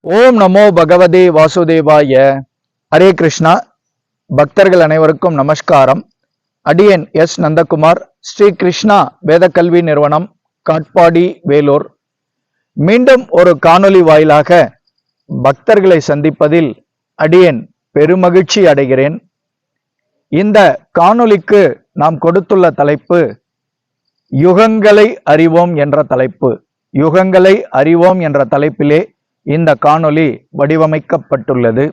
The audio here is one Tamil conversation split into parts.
ஓம் நமோ பகவதே வாசுதேவாய. ஹரே கிருஷ்ணா. பக்தர்கள் அனைவருக்கும் நமஸ்காரம். அடியன் எஸ் நந்தகுமார், ஸ்ரீ கிருஷ்ணா வேத கல்வி நிறுவனம், காட்பாடி, வேலூர். மீண்டும் ஒரு காணொளி வாயிலாக பக்தர்களை சந்திப்பதில் அடியன் பெருமகிழ்ச்சி அடைகிறேன். இந்த காணொளிக்கு நாம் கொடுத்துள்ள தலைப்பு யுகங்களை அறிவோம் என்ற தலைப்பு. யுகங்களை அறிவோம் என்ற தலைப்பிலே இந்த காணொளி வடிவமைக்கப்பட்டுள்ளது.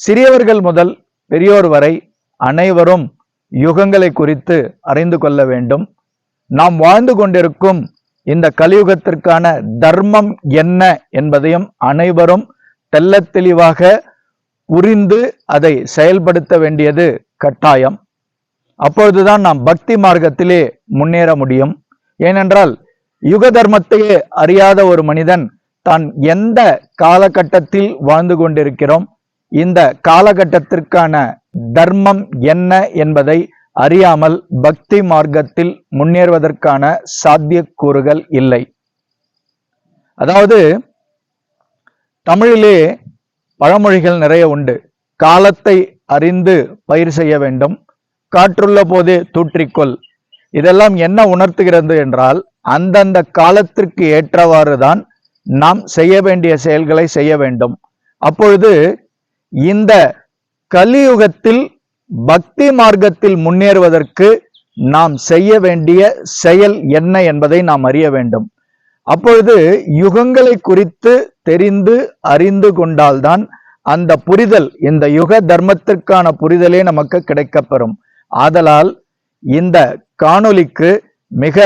சிறியவர்கள் முதல் பெரியோர் வரை அனைவரும் யுகங்களை குறித்து அறிந்து கொள்ள வேண்டும். நாம் வாழ்ந்து கொண்டிருக்கும் இந்த கலியுகத்திற்கான தர்மம் என்ன என்பதையும் அனைவரும் தெள்ளத் தெளிவாக புரிந்து அதை செயல்படுத்த வேண்டியது கட்டாயம். அப்பொழுதுதான் நாம் பக்தி மார்க்கத்திலே முன்னேற முடியும். ஏனென்றால் யுக தர்மத்தையே அறியாத ஒரு மனிதன் தான் எந்த காலகட்டத்தில் வாழ்ந்து கொண்டிருக்கிறோம், இந்த காலகட்டத்திற்கான தர்மம் என்ன என்பதை அறியாமல் பக்தி மார்க்கத்தில் முன்னேறுவதற்கான சாத்தியக்கூறுகள் இல்லை. அதாவது தமிழிலே பழமொழிகள் நிறைய உண்டு. காலத்தை அறிந்து பயிர் செய்ய வேண்டும், காற்றுள்ள போதே தூற்றிக்கொள். இதெல்லாம் என்ன உணர்த்துகிறது என்றால், அந்தந்த காலத்திற்கு ஏற்றவாறுதான் நாம் செய்ய வேண்டிய செயல்களை செய்ய வேண்டும். அப்பொழுது இந்த கலியுகத்தில் பக்தி மார்க்கத்தில் முன்னேறுவதற்கு நாம் செய்ய வேண்டிய செயல் என்ன என்பதை நாம் அறிய வேண்டும். அப்பொழுது யுகங்களை குறித்து தெரிந்து அறிந்து கொண்டால்தான் அந்த புரிதல், இந்த யுக தர்மத்திற்கான புரிதலே நமக்கு கிடைக்கப்பெறும். ஆதலால் இந்த காணொளிக்கு, மிக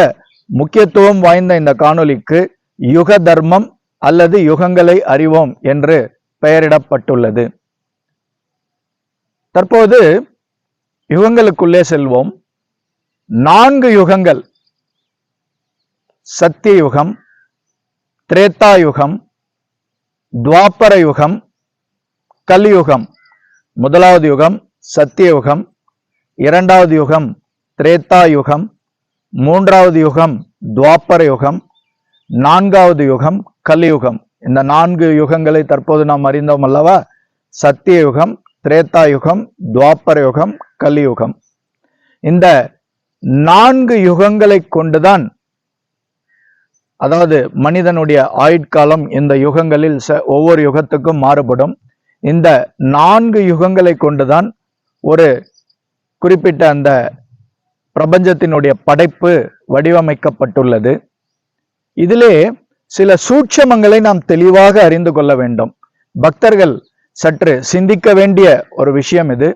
முக்கியத்துவம் வாய்ந்த இந்த காணொளிக்கு யுக தர்மம் அல்லது யுகங்களை அறிவோம் என்று பெயரிடப்பட்டுள்ளது. தற்போது யுகங்களுக்குள்ளே செல்வோம். 4 யுகங்கள்: சத்திய யுகம், திரேதா யுகம், துவாபர யுகம், கலியுகம். முதலாவது யுகம் சத்திய யுகம், இரண்டாவது யுகம் திரேதா யுகம், மூன்றாவது யுகம் துவாபர யுகம், நான்காவது யுகம் கலியுகம். இந்த 4 யுகங்களை தற்போது நாம் அறிந்தோம் அல்லவா? சத்திய யுகம், திரேதா யுகம், துவாபர யுகம், கலியுகம். இந்த 4 யுகங்களை கொண்டுதான், அதாவது மனிதனுடைய ஆயுட்காலம் இந்த யுகங்களில் ஒவ்வொரு யுகத்துக்கும் மாறுபடும். இந்த 4 யுகங்களை கொண்டுதான் ஒரு குறிப்பிட்ட அந்த பிரபஞ்சத்தினுடைய படைப்பு வடிவமைக்கப்பட்டுள்ளது. இதிலே சில சூட்சமங்களை நாம் தெளிவாக அறிந்து கொள்ள வேண்டும். பக்தர்கள் சற்று சிந்திக்க வேண்டிய ஒரு விஷயம் இது.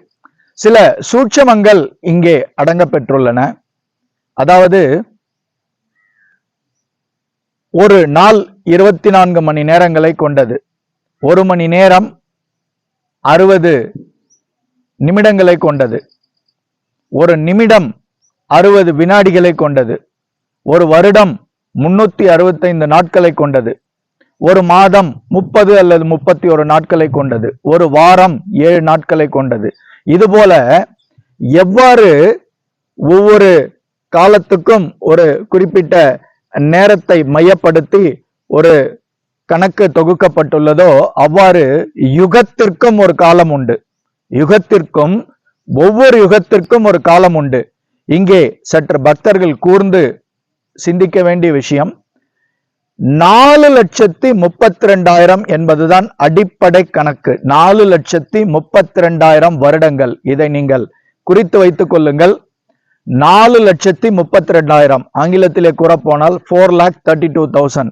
சில சூட்சமங்கள் இங்கே அடங்க பெற்றுள்ளன. அதாவது ஒரு நாள் 24 மணி நேரங்களை கொண்டது. 1 மணி நேரம் 60 நிமிடங்களை கொண்டது. ஒரு நிமிடம் 60 வினாடிகளை கொண்டது. ஒரு வருடம் 365 நாட்களை கொண்டது. ஒரு மாதம் 30 அல்லது 31 நாட்களை கொண்டது. ஒரு வாரம் 7 நாட்களை கொண்டது. இதுபோல எவ்வாறு ஒவ்வொரு காலத்துக்கும் ஒரு குறிப்பிட்ட நேரத்தை மையப்படுத்தி ஒரு கணக்கு தொகுக்கப்பட்டுள்ளதோ, அவ்வாறு யுகத்திற்கும் ஒரு காலம் உண்டு. யுகத்திற்கும், ஒவ்வொரு யுகத்திற்கும் ஒரு காலம் உண்டு. இங்கே சற்று பக்தர்கள் கூர்ந்து சிந்திக்க வேண்டிய விஷயம், 4,32,000 என்பதுதான் அடிப்படை கணக்கு. 4,32,000 வருடங்கள். இதை நீங்கள் குறித்து வைத்துக் கொள்ளுங்கள். 4,32,000 ஆங்கிலத்திலே கூறப்போனால் 4,32,000.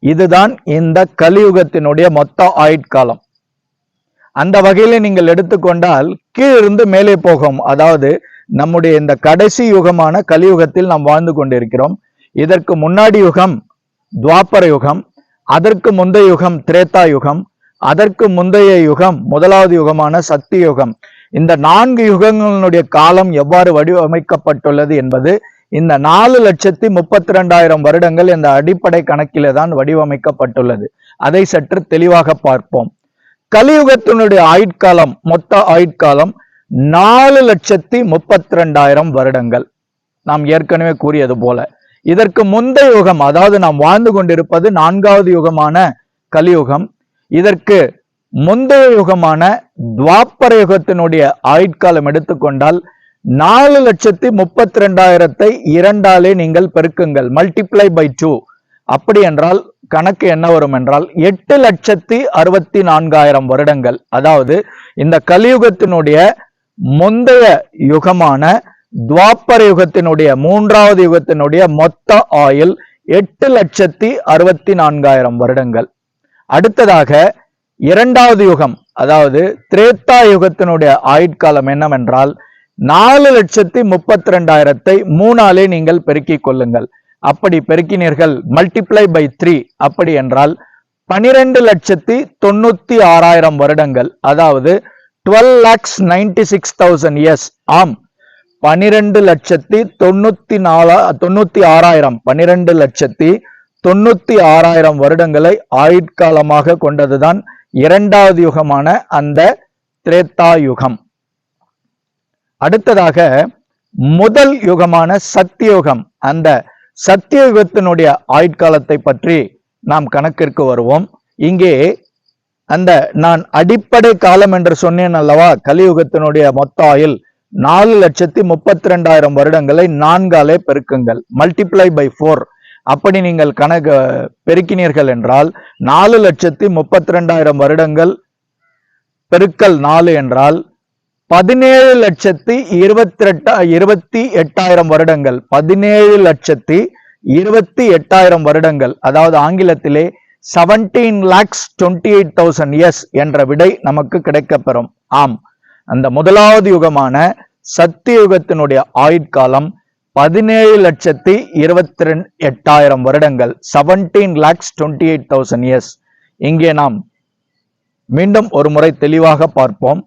இதுதான் இந்த கலியுகத்தினுடைய மொத்த ஆயுட்காலம். அந்த வகையில நீங்கள் எடுத்துக்கொண்டால் கீழிருந்து மேலே போகும். அதாவது நம்முடைய இந்த கடைசி யுகமான கலியுகத்தில் நாம் வாழ்ந்து கொண்டிருக்கிறோம். இதற்கு முன்னாடி யுகம் துவாபர யுகம், அதற்கு முந்தைய யுகம் திரேதா யுகம், அதற்கு முந்தைய யுகம் முதலாவது யுகமான சத்திய யுகம். இந்த 4 யுகங்களுடைய காலம் எவ்வாறு வடிவமைக்கப்பட்டுள்ளது என்பது இந்த 4,32,000 வருடங்கள் இந்த அடிப்படை கணக்கிலே தான் வடிவமைக்கப்பட்டுள்ளது. அதை சற்று தெளிவாக பார்ப்போம். கலியுகத்தினுடைய ஆயுட்காலம், மொத்த ஆயுட்காலம் 4,32,000 வருடங்கள். நாம் ஏற்கனவே கூறியது போல இதற்கு முந்தைய யுகம், அதாவது நாம் வாழ்ந்து கொண்டிருப்பது 4வது யுகமான கலியுகம். இதற்கு முந்தைய யுகமான துவாபர யுகத்தினுடைய ஆயுட்காலம் எடுத்துக்கொண்டால் 4,32,000 2ஆலே நீங்கள் பெருக்குங்கள், மல்டிப்ளை பை 2. அப்படி என்றால் கணக்கு என்ன வரும் என்றால் 8,64,000 வருடங்கள். அதாவது இந்த கலியுகத்தினுடைய முந்தைய யுகமான துவாபர யுகத்தினுடைய 3வது யுகத்தினுடைய மொத்த ஆயுள் 8,64,000 வருடங்கள். அடுத்ததாக 2வது யுகம், அதாவது திரேதா யுகத்தினுடைய ஆயுட்காலம் என்னவென்றால் 4,32,000 3ஆலே நீங்கள் பெருக்கிக் கொள்ளுங்கள். அப்படி பெருக்கினீர்கள், மல்டிப்ளை பை 3. அப்படி என்றால் 12,96,000 வருடங்கள். அதாவது 12,96,000 இயர்ஸ். ஆம், 12,96,000 12,96,000 வருடங்களை ஆயுட்காலமாக கொண்டதுதான் 2வது யுகமான அந்த திரேதா யுகம். அடுத்ததாக முதல் யுகமான சத்தியுகம், அந்த சத்தியுகத்தினுடைய ஆயுட்காலத்தை பற்றி நாம் கணக்கிற்கு வருவோம். இங்கே அந்த நான் அடிப்படை காலம் என்று சொன்னேன் அல்லவா, கலியுகத்தினுடைய மொத்த ஆயுள் 4,32,000 வருடங்களை 4ஆலே பெருக்குங்கள், மல்டிப்ளை பை 4. அப்படி நீங்கள் கணக்கு பெருக்கினீர்கள் என்றால் 4,32,000 வருடங்கள் பெருக்கல் 4 என்றால் 17,28,000 வருடங்கள். 17,28,000 வருடங்கள், அதாவது ஆங்கிலத்திலே 17,28,000 இயர்ஸ் என்ற விடை நமக்கு கிடைக்கப்பெறும். ஆம், அந்த முதலாவது யுகமான சத்தியுகத்தினுடைய ஆயுட்காலம் 17,28,000 வருடங்கள், 17,28,000 இயர்ஸ். இங்கே நாம் மீண்டும் ஒரு முறை தெளிவாக பார்ப்போம்.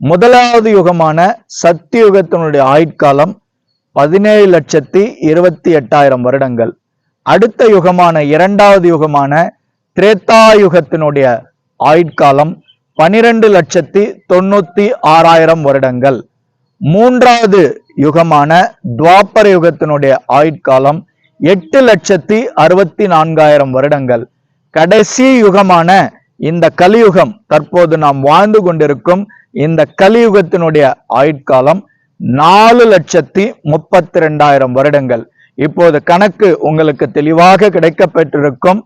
முதலாவது யுகமான சத்தியுகத்தினுடைய ஆயுட்காலம் 17,28,000 வருடங்கள். அடுத்த யுகமான 2வது யுகமான திரேதா யுகத்தினுடைய ஆயுட்காலம் 12,96,000 வருடங்கள். 3வது யுகமான துவாபர யுகத்தினுடைய ஆயுட்காலம் 8,64,000 வருடங்கள். கடைசி யுகமான இந்த கலியுகம், தற்போது நாம் வாழ்ந்து கொண்டிருக்கும் இந்த கலியுகத்தினுடைய ஆயுட்காலம் 4,32,000 வருடங்கள். இப்போது கணக்கு உங்களுக்கு தெளிவாக கிடைக்கப்பெற்றிருக்கும்.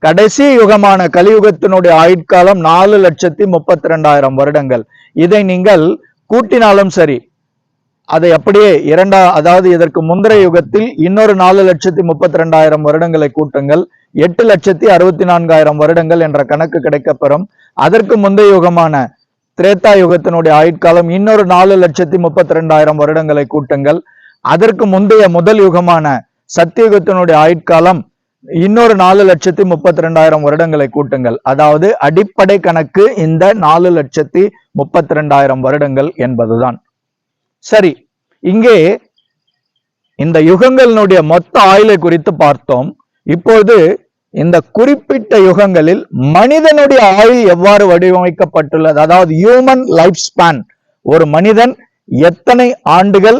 கடைசி யுகமான கலியுகத்தினுடைய ஆயுட்காலம் 4,32,000 வருடங்கள். இதை நீங்கள் கூட்டினாலும் சரி, அதை அப்படியே அதாவது இதற்கு முந்தைய யுகத்தில் இன்னொரு 4,32,000 வருடங்களை கூட்டுங்கள், 8,64,000 வருடங்கள் என்ற கணக்கு கிடைக்கப்பெறும். அதற்கு முந்தைய யுகமான திரேதா யுகத்தினுடைய ஆயுட்காலம் இன்னொரு 4,32,000 வருடங்களை கூட்டுங்கள். அதற்கு முந்தைய முதல் யுகமான சத்தியுகத்தினுடைய ஆயுட்காலம் இன்னொரு 4,32,000 வருடங்களை கூட்டுங்கள். அதாவது அடிப்படை கணக்கு இந்த 4,32,000 வருடங்கள் என்பதுதான். சரி, இங்கே இந்த யுகங்களினுடைய மொத்த ஆயுளை குறித்து பார்த்தோம். இப்பொழுது இந்த குறிப்பிட்ட யுகங்களில் மனிதனுடைய ஆயுள் எவ்வாறு வடிவமைக்கப்பட்டுள்ளது, அதாவது ஹியூமன் லைஃப் ஸ்பேன், ஒரு மனிதன் எத்தனை ஆண்டுகள்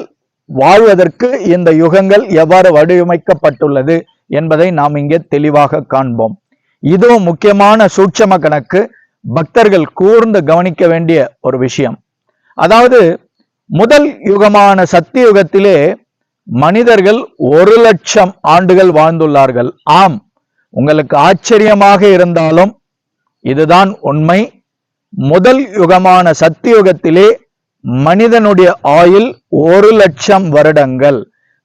வாழ்வதற்கு இந்த யுகங்கள் எவ்வாறு வடிவமைக்கப்பட்டுள்ளது என்பதை நாம் இங்கே தெளிவாக காண்போம். இதுவும் முக்கியமான சூட்சம கணக்கு, பக்தர்கள் கூர்ந்து கவனிக்க வேண்டிய ஒரு விஷயம். அதாவது முதல் யுகமான சத்தியுகத்திலே மனிதர்கள் 1,00,000 ஆண்டுகள் வாழ்ந்துள்ளார்கள். ஆம், உங்களுக்கு ஆச்சரியமாக இருந்தாலும் இதுதான் உண்மை. முதல் யுகமான சத்தியுகத்திலே மனிதனுடைய ஆயுள் 1,00,000 வருடங்கள்.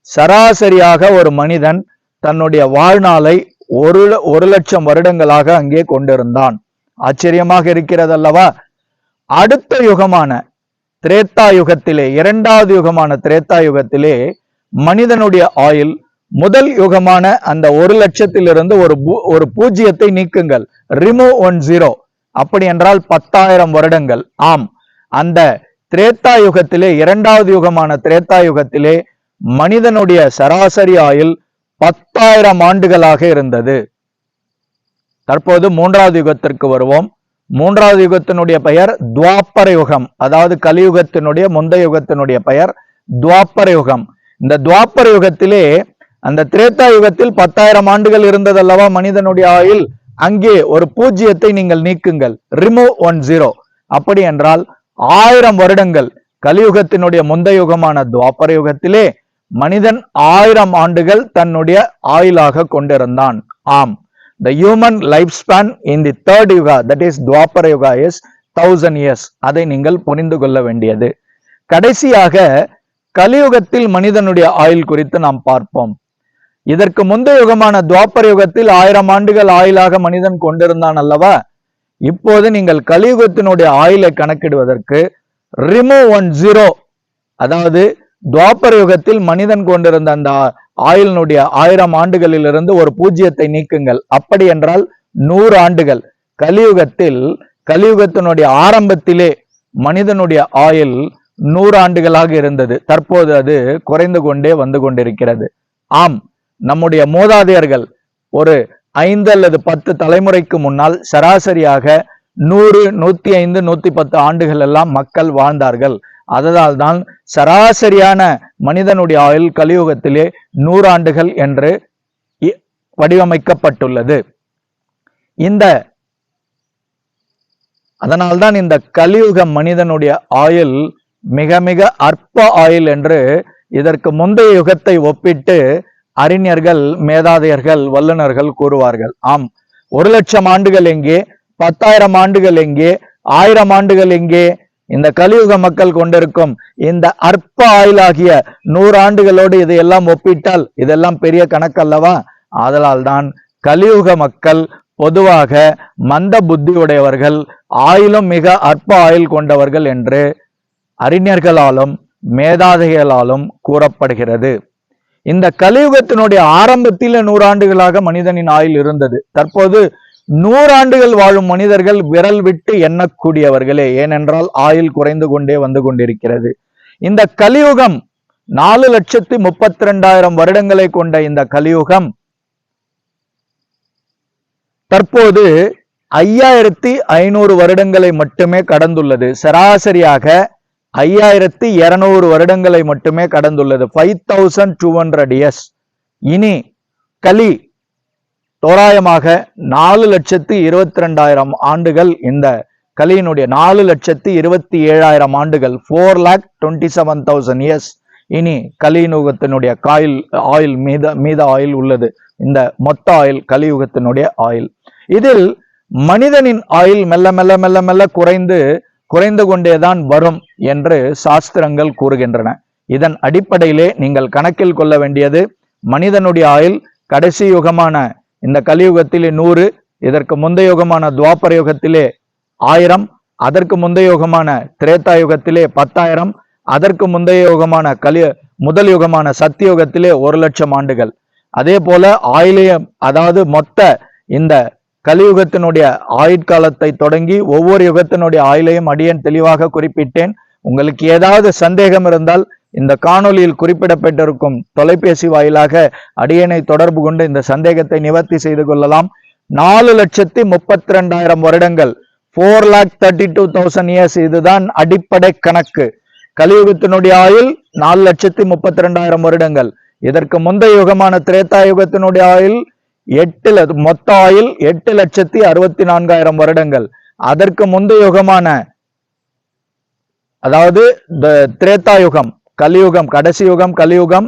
சராசரியாக ஒரு மனிதன் தன்னுடைய வாழ்நாளை 1,00,000 வருடங்களாக அங்கே கொண்டிருந்தான். ஆச்சரியமாக இருக்கிறது அல்லவா? அடுத்த யுகமான திரேதா யுகத்திலே, 2வது யுகமான திரேதா யுகத்திலே மனிதனுடைய ஆயுள் முதல் யுகமான அந்த 1,00,000 ஒரு பூஜ்ஜியத்தை நீக்குங்கள், ரிமூவ் 1 0. அப்படி என்றால் 10,000 வருடங்கள். ஆம், அந்த திரேதா யுகத்திலே, 2வது யுகமான திரேதா யுகத்திலே மனிதனுடைய சராசரி ஆயுள் 10,000 ஆண்டுகளாக இருந்தது. தற்போது 3வது யுகத்திற்கு வருவோம். 3வது யுகத்தினுடைய பெயர் துவாபர யுகம், அதாவது கலியுகத்தினுடைய முந்தைய யுகத்தினுடைய பெயர் துவாபர யுகம். இந்த துவாபர யுகத்திலே அந்த திரேதா யுகத்தில் 10,000 ஆண்டுகள் இருந்ததல்லவா மனிதனுடைய ஆயுள், அங்கே ஒரு பூஜ்ஜியத்தை நீங்கள் நீக்குங்கள், ரிமூவ் 1 0. அப்படி என்றால் 1000 வருடங்கள் கலியுகத்தினுடைய முந்தைய யுகமான துவாபர யுகத்திலே மனிதன் 1000 ஆண்டுகள் தன்னுடைய ஆயுளாக கொண்டிருந்தான். ஆம், the human lifespan in the third yuga, that is Dvapara Yuga, is 1000 years. அதை நீங்கள் புரிந்து கொள்ள வேண்டியது. கடைசியாக கலியுகத்தில் மனிதனுடைய ஆயுள் குறித்து நாம் பார்ப்போம். இதற்கு முந்தைய யுகமான துவாபர யுகத்தில் 1000 ஆண்டுகள் ஆயுளாக மனிதன் கொண்டிருந்தான் அல்லவா? இப்போது நீங்கள் கலியுகத்தினுடைய ஆயுளை கணக்கிடுவதற்கு ரிமூவ் 1 0, அதாவது துவாபர யுகத்தில் மனிதன் கொண்டிருந்த அந்த ஆயுளினுடைய 1000 ஆண்டுகளிலிருந்து ஒரு பூஜ்ஜியத்தை நீக்குங்கள். அப்படி என்றால் 100 ஆண்டுகள். கலியுகத்தினுடைய ஆரம்பத்திலே மனிதனுடைய ஆயுள் 100 ஆண்டுகளாக இருந்தது. தற்போது அது குறைந்து கொண்டே வந்து கொண்டிருக்கிறது. ஆம், நம்முடைய மூதாதையர்கள் ஒரு 5 அல்லது 10 தலைமுறைக்கு முன்னால் சராசரியாக 100, 105, 110 ஆண்டுகள் எல்லாம் மக்கள் வாழ்ந்தார்கள். அதனால் தான் சராசரியான மனிதனுடைய ஆயுள் கலியுகத்திலே 100 ஆண்டுகள் என்று வடிவமைக்கப்பட்டுள்ளது. அதனால்தான் இந்த கலியுக மனிதனுடைய ஆயுள் மிக மிக அற்ப ஆயுள் என்று இதற்கு முந்தைய யுகத்தை ஒப்பிட்டு அறிஞர்கள், மேதாதையர்கள், வல்லுநர்கள் கூறுவார்கள். ஆம், 1,00,000 ஆண்டுகள் எங்கே, 10,000 ஆண்டுகள் எங்கே, 1000 ஆண்டுகள் எங்கே? இந்த கலியுக மக்கள் கொண்டிருக்கும் இந்த அற்ப ஆயுளாகிய 100 ஆண்டுகளோடு இதையெல்லாம் ஒப்பிட்டால் இதெல்லாம் பெரிய கணக்கல்லவா? ஆதலால் தான் கலியுக மக்கள் பொதுவாக மந்த புத்தியுடையவர்கள், ஆயுளும் மிக அற்ப ஆயுள் கொண்டவர்கள் என்று அறிஞர்களாலும் மேதாதைகளாலும் கூறப்படுகிறது. இந்த கலியுகத்தினுடைய ஆரம்பத்தில் 100 ஆண்டுகளாக மனிதனின் ஆயுள் இருந்தது. தற்போது 100 ஆண்டுகள் வாழும் மனிதர்கள் விரல் விட்டு எண்ணக்கூடியவர்களே. ஏனென்றால் ஆயுள் குறைந்து கொண்டே வந்து கொண்டிருக்கிறது. இந்த கலியுகம் 4,32,000 வருடங்களை கொண்ட இந்த கலியுகம் தற்போது 5,500 வருடங்களை மட்டுமே கடந்துள்ளது. சராசரியாக 5,200 வருடங்களை மட்டுமே கடந்துள்ளது. 5,200 years. இனி கலி தோராயமாக 4,22,000 ஆண்டுகள். இந்த கலியினுடைய 4,27,000 ஆண்டுகள், 4,27,000 years. இனி கலியுகத்தினுடைய ஆயுள் மீத ஆயுள் உள்ளது. இந்த மொத்த ஆயுள் கலியுகத்தினுடைய ஆயுள். இதில் மனிதனின் ஆயுள் மெல்ல மெல்ல மெல்ல மெல்ல குறைந்து கொண்டேதான் வரும் என்று சாஸ்திரங்கள் கூறுகின்றன. இதன் அடிப்படையிலே நீங்கள் கணக்கில் கொள்ள வேண்டியது, மனிதனுடைய ஆயுள் கடைசி யுகமான இந்த கலியுகத்திலே 100, இதற்கு முந்தைய யுகமான துவாபர யுகத்திலே 1000, அதற்கு முந்தைய யுகமான திரேதா யுகத்திலே 10,000, அதற்கு முந்தைய யுகமான முதல் யுகமான சத்தியுகத்திலே 1,00,000 ஆண்டுகள். அதே போல ஆயுளையும், அதாவது மொத்த இந்த கலியுகத்தினுடைய ஆயுட்காலத்தை தொடங்கி ஒவ்வொரு யுகத்தினுடைய ஆயுளையும் அடியேன் தெளிவாக குறிப்பிட்டேன். உங்களுக்கு ஏதாவது சந்தேகம் இருந்தால் இந்த காணொலியில் குறிப்பிடப்பட்டிருக்கும் தொலைபேசி வாயிலாக அடியேனை தொடர்பு கொண்டு இந்த சந்தேகத்தை நிவர்த்தி செய்து கொள்ளலாம். 4,32,000 வருடங்கள், 4,32,000 years. இதுதான் அடிப்படை கணக்கு. கலியுகத்தினுடைய ஆயுள் 4,32,000 வருடங்கள். இதற்கு முந்தைய யுகமான திரேதா யுகத்தினுடைய ஆயுள் மொத்த ஆயுள் 8,64,000 வருடங்கள். அதற்கு முந்தைய யுகமான, அதாவது திரேதா யுகம், கலியுகம், கடைசி யுகம் கலியுகம்,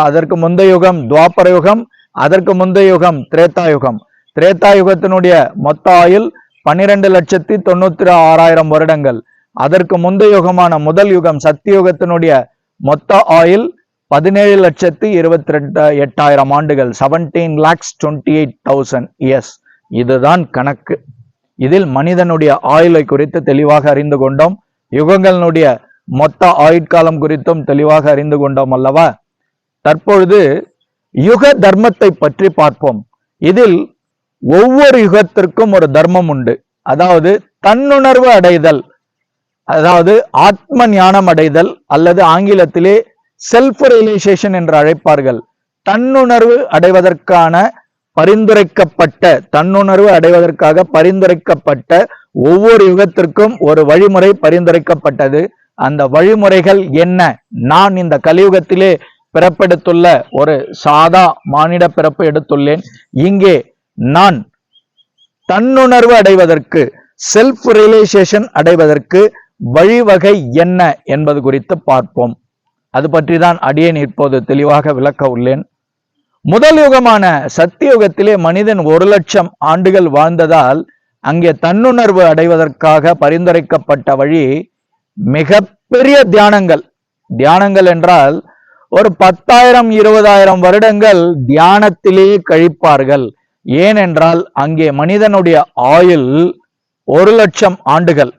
அதற்கு முந்தைய யுகம் துவாபர யுகம், அதற்கு முந்தைய யுகம் திரேதா யுகம். திரேதா யுகத்தினுடைய மொத்த ஆயுள் 12,96,000 வருடங்கள். அதற்கு முந்தைய யுகமான முதல் யுகம் சத்தியுகத்தினுடைய மொத்த ஆயுள் 17,28,000 ஆண்டுகள், 17,28,000 years. இதுதான் கணக்கு. இதில் மனிதனுடைய ஆயுளை குறித்து தெளிவாக அறிந்து கொண்டோம். யுகங்களுடைய மொத்த ஆயுட்காலம் குறித்தும் தெளிவாக அறிந்து கொண்டோம் அல்லவா? தற்பொழுது யுக தர்மத்தை பற்றி பார்ப்போம். இதில் ஒவ்வொரு யுகத்திற்கும் ஒரு தர்மம் உண்டு. அதாவது தன்னுணர்வு அடைதல், அதாவது ஆத்ம ஞானம் அடைதல், அல்லது ஆங்கிலத்திலே செல்ஃப் ரியலைசேஷன் என்று அழைப்பார்கள். தன்னுணர்வு அடைவதற்காக பரிந்துரைக்கப்பட்ட ஒவ்வொரு யுகத்திற்கும் ஒரு வழிமுறை பரிந்துரைக்கப்பட்டது. அந்த வழிமுறைகள் என்ன? நான் இந்த கலியுகத்திலே பிறப்பெடுத்துள்ள ஒரு சாதா மானிட பிறப்பு எடுத்துள்ளேன். இங்கே நான் தன்னுணர்வு அடைவதற்கு, செல்ஃப் ரியலைசேஷன் அடைவதற்கு வழிவகை என்ன என்பது குறித்து பார்ப்போம். அது பற்றி தான் அடியேன் இப்போது தெளிவாக விளக்க உள்ளேன். முதல் யுகமான சத்தியுகத்திலே மனிதன் 1,00,000 ஆண்டுகள் வாழ்ந்ததால் அங்கே தன்னுணர்வு அடைவதற்காக பரிந்துரைக்கப்பட்ட வழி மிகப்பெரிய தியானங்கள். தியானங்கள் என்றால் ஒரு 10,000 20,000 வருடங்கள் தியானத்திலேயே கழிப்பார்கள். ஏனென்றால் அங்கே மனிதனுடைய ஆயுள் 1,00,000 ஆண்டுகள்.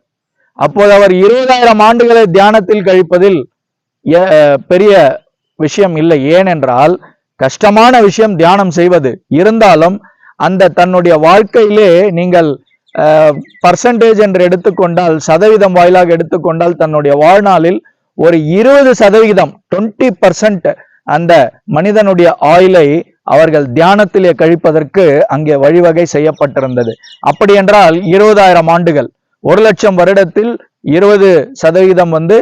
அப்போது அவர் 20,000 ஆண்டுகளை தியானத்தில் கழிப்பதில் பெரிய விஷயம் இல்லை. ஏனென்றால் கஷ்டமான விஷயம் தியானம் செய்வது. இருந்தாலும் அந்த தன்னுடைய வாழ்க்கையிலே நீங்கள் பர்சன்டேஜ் என்று எடுத்துக்கொண்டால், சதவீதம் வாயிலாக எடுத்துக்கொண்டால், தன்னுடைய வாழ்நாளில் ஒரு 20% 20% அந்த மனிதனுடைய ஆயுளை அவர்கள் தியானத்திலே கழிப்பதற்கு அங்கே வழிவகை செய்யப்பட்டிருந்தது. அப்படி என்றால் 20,000 ஆண்டுகள், 1,00,000 வருடத்தில் 20%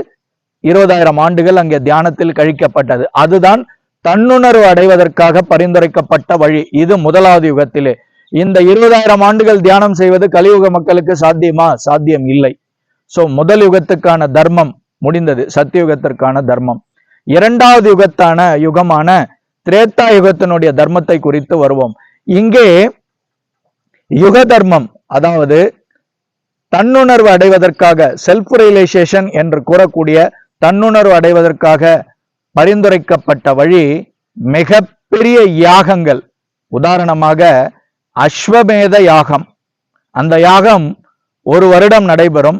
20,000 ஆண்டுகள் அங்கே தியானத்தில் கழிக்கப்பட்டது. அதுதான் தன்னுணர்வு அடைவதற்காக பரிந்துரைக்கப்பட்ட வழி. இது முதலாவது யுகத்திலே. இந்த 20,000 ஆண்டுகள் தியானம் செய்வது கலியுக மக்களுக்கு சாத்தியமா? சாத்தியம் இல்லை. சோ முதல் யுகத்துக்கான தர்மம் முடிந்தது, சத்தியுகத்திற்கான தர்மம். இரண்டாவது யுகமான திரேதா யுகத்தினுடைய தர்மத்தை குறித்து வருவோம். இங்கே யுக தர்மம், அதாவது தன்னுணர்வு அடைவதற்காக, செல்ஃப் ரியலைசேஷன் என்று கூறக்கூடிய தன்னுணர்வு அடைவதற்காக பரிந்துரைக்கப்பட்ட வழி மிகப்பெரிய யாகங்கள். உதாரணமாக அஸ்வமேத யாகம். அந்த யாகம் 1 வருடம் நடைபெறும்.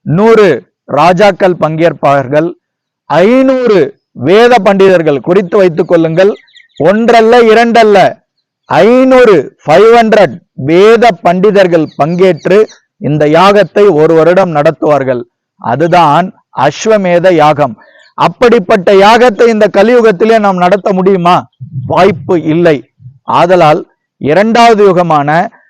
100 ராஜாக்கள் பங்கேற்பார்கள். 500 வேத பண்டிதர்கள், குறித்து வைத்துக் கொள்ளுங்கள், 1 அல்ல 2 அல்ல, 500 வேத பண்டிதர்கள் பங்கேற்று இந்த யாகத்தை 1 வருடம் நடத்துவார்கள். அதுதான் அஸ்வமேத யாகம். அப்படிப்பட்ட யாகத்தை இந்த கலியுகத்திலே நாம் நடத்த முடியுமா? வாய்ப்பு இல்லை. ஆதலால் இரண்டாவது யுகமான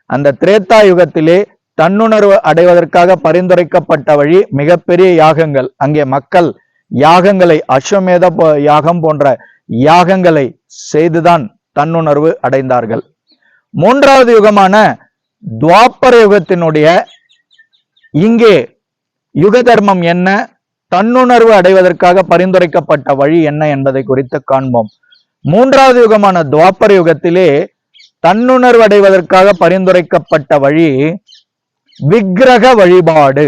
அந்த திரேதா யுகத்திலே தன்னுணர்வு அடைவதற்காக பரிந்துரைக்கப்பட்ட வழி மிகப்பெரிய யாகங்கள். அங்கே மக்கள் யாகங்களை, அஸ்வமேத யாகம் போன்ற யாகங்களை செய்துதான் தன்னுணர்வு அடைந்தார்கள். மூன்றாவது யுகமான துவாபர யுகத்தினுடைய இங்கே யுக தர்மம் என்ன, தன்னுணர்வு அடைவதற்காக பரிந்துரைக்கப்பட்ட வழி என்ன என்பதை குறித்து காண்போம். மூன்றாவது யுகமான துவாபர யுகத்திலே தன்னுணர்வு அடைவதற்காக பரிந்துரைக்கப்பட்ட வழி விக்கிரக வழிபாடு.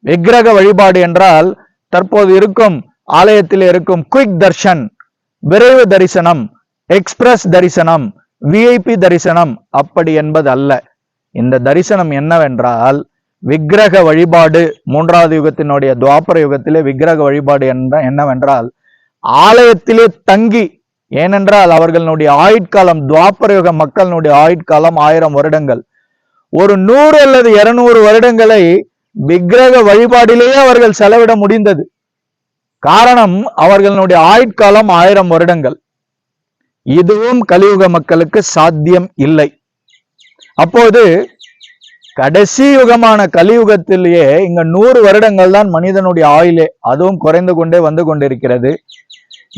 விக்கிரக வழிபாடு என்றால் தற்போது இருக்கும் ஆலயத்தில் இருக்கும் குயிக் தர்ஷன், விரைவு தரிசனம், எக்ஸ்பிரஸ் தரிசனம், விஐபி தரிசனம் அப்படி என்பது அல்ல. இந்த தரிசனம் என்னவென்றால் விக்கிரக வழிபாடு. மூன்றாவது யுகத்தினுடைய துவாபர யுகத்திலே விக்கிரக வழிபாடு என்னவென்றால் ஆலயத்திலே தங்கி, ஏனென்றால் அவர்களுடைய ஆயுட்காலம், துவாபர யுக மக்களுடைய ஆயுட்காலம் 1000 வருடங்கள். ஒரு 100 அல்லது 200 வருடங்களை விக்கிரக வழிபாடிலேயே அவர்கள் செலவிட முடிந்தது. காரணம், அவர்களுடைய ஆயுட்காலம் 1000 வருடங்கள். இதுவும் கலியுக மக்களுக்கு சாத்தியம் இல்லை. அப்போது கடைசி யுகமான கலியுகத்திலேயே இங்க 100 வருடங்கள் தான் மனிதனுடைய ஆயுளே, அதுவும் குறைந்து கொண்டே வந்து கொண்டிருக்கிறது.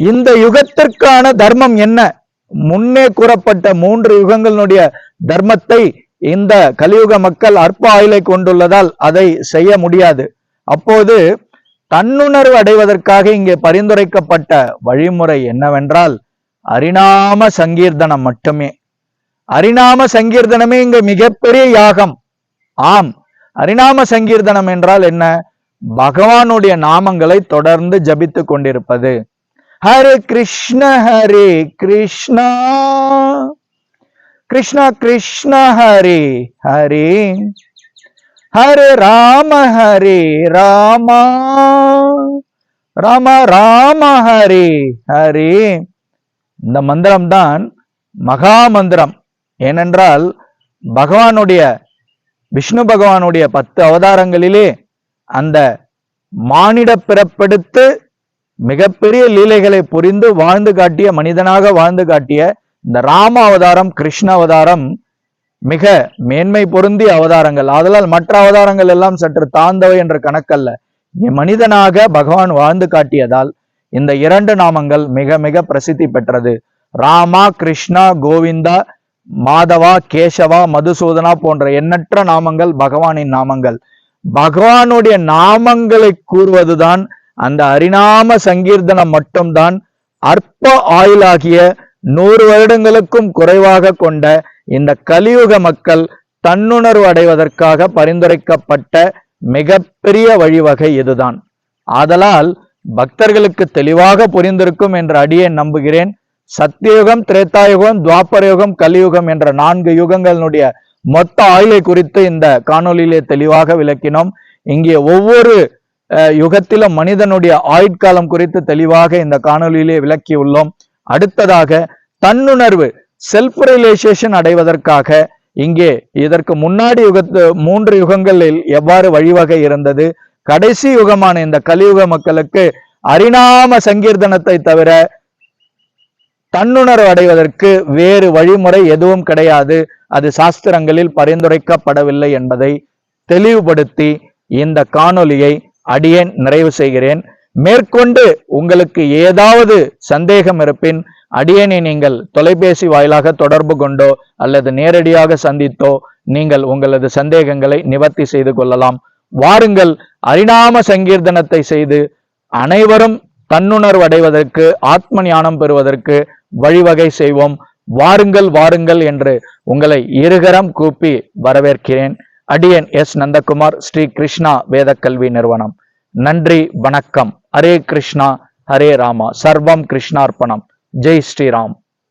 இந்த யுகத்திற்கான தர்மம் என்ன? முன்னே கூறப்பட்ட 3 யுகங்களுடைய தர்மத்தை இந்த கலியுக மக்கள் அற்ப ஆயுளை கொண்டுள்ளதால் அதை செய்ய முடியாது. அப்போது தன்னுணர்வு அடைவதற்காக இங்கே பரிந்துரைக்கப்பட்ட வழிமுறை என்னவென்றால் அரிநாம சங்கீர்த்தனம் மட்டுமே. அரிநாம சங்கீர்த்தனமே இங்கு மிகப்பெரிய யாகம். ஆம், அரிநாம சங்கீர்த்தனம் என்றால் என்ன? பகவானுடைய நாமங்களை தொடர்ந்து ஜபித்துக் கொண்டிருப்பது. ஹரே கிருஷ்ண கிருஷ்ணா கிருஷ்ணா கிருஷ்ணா ஹரே ஹரே, ஹரே ராம ராம ராம ஹரே ஹரே. இந்த மந்திரம் தான் மகா மந்திரம். ஏனென்றால் பகவானுடைய, விஷ்ணு பகவானுடைய 10 அவதாரங்களிலே அந்த மானிட பிறப்பெடுத்து மிகப்பெரிய லீலைகளை புரிந்து வாழ்ந்து காட்டிய, மனிதனாக வாழ்ந்து காட்டிய இந்த ராம அவதாரம், கிருஷ்ண அவதாரம் மிக மேன்மை பொருந்திய அவதாரங்கள். ஆதலால் மற்ற அவதாரங்கள் எல்லாம் சற்று தாழ்ந்தவை என்ற கணக்கல்ல. மனிதனாக பகவான் வாழ்ந்து காட்டியதால் இந்த 2 நாமங்கள் மிக மிக பிரசித்தி பெற்றது. ராமா, கிருஷ்ணா, கோவிந்தா, மாதவா, கேசவா, மதுசூதனா போன்ற எண்ணற்ற நாமங்கள் பகவானின் நாமங்கள். பகவானுடைய நாமங்களை கூறுவதுதான் அந்த ஹரிநாம சங்கீர்த்தனம் மட்டும்தான் அற்ப ஆயுளாகிய 100 வருடங்களுக்கும் குறைவாக கொண்ட இந்த கலியுக மக்கள் தன்னுணர்வு அடைவதற்காக பரிந்துரைக்கப்பட்ட மிகப்பெரிய வழிவகை இதுதான். ஆதலால் பக்தர்களுக்கு தெளிவாக புரிந்திருக்கும் என்று அடியேன் நம்புகிறேன். சத்தியுகம், திரேதாயுகம், துவாபர யுகம், கலியுகம் என்ற 4 யுகங்களுடைய மொத்த ஆயுளை குறித்து இந்த காணொலியிலே தெளிவாக விளக்கினோம். இங்கே ஒவ்வொரு யுகத்திலும் மனிதனுடைய ஆயுட்காலம் குறித்து தெளிவாக இந்த காணொலியிலே விளக்கி உள்ளோம். அடுத்ததாக தன்னுணர்வு, செல்ஃப் ரியலைசேஷன் அடைவதற்காக இங்கே இதற்கு முன்னாடி 3 யுகங்களில் எவ்வாறு வழிவகை இருந்தது, கடைசி யுகமான இந்த கலியுக மக்களுக்கு ஹரிநாம சங்கீர்த்தனத்தை தவிர தன்னுணர்வு அடைவதற்கு வேறு வழிமுறை எதுவும் கிடையாது, அது சாஸ்திரங்களில் பரிந்துரைக்கப்படவில்லை என்பதை தெளிவுபடுத்தி இந்த காணொலியை அடியேன் நிறைவு செய்கிறேன். மேற்கொண்டு உங்களுக்கு ஏதாவது சந்தேகம் இருப்பின் அடியேனை நீங்கள் தொலைபேசி வாயிலாக தொடர்பு கொண்டோ அல்லது நேரடியாக சந்தித்தோ நீங்கள் உங்களது சந்தேகங்களை நிவர்த்தி செய்து கொள்ளலாம். வாருங்கள், ஹரிநாம சங்கீர்த்தனத்தை செய்து அனைவரும் தன்னுணர்வு அடைவதற்கு, ஆத்ம ஞானம் பெறுவதற்கு வழிவகை செய்வோம். வாருங்கள் வாருங்கள் என்று உங்களை இருகரம் கூப்பி வரவேற்கிறேன். அடியேன் எஸ். நந்தகுமார், ஸ்ரீ கிருஷ்ணா வேத கல்வி நிறுவனம். நன்றி, வணக்கம். ஹரே கிருஷ்ணா, ஹரே ராமா. சர்வம் கிருஷ்ணார்ப்பணம். ஜெய் ஸ்ரீராம்.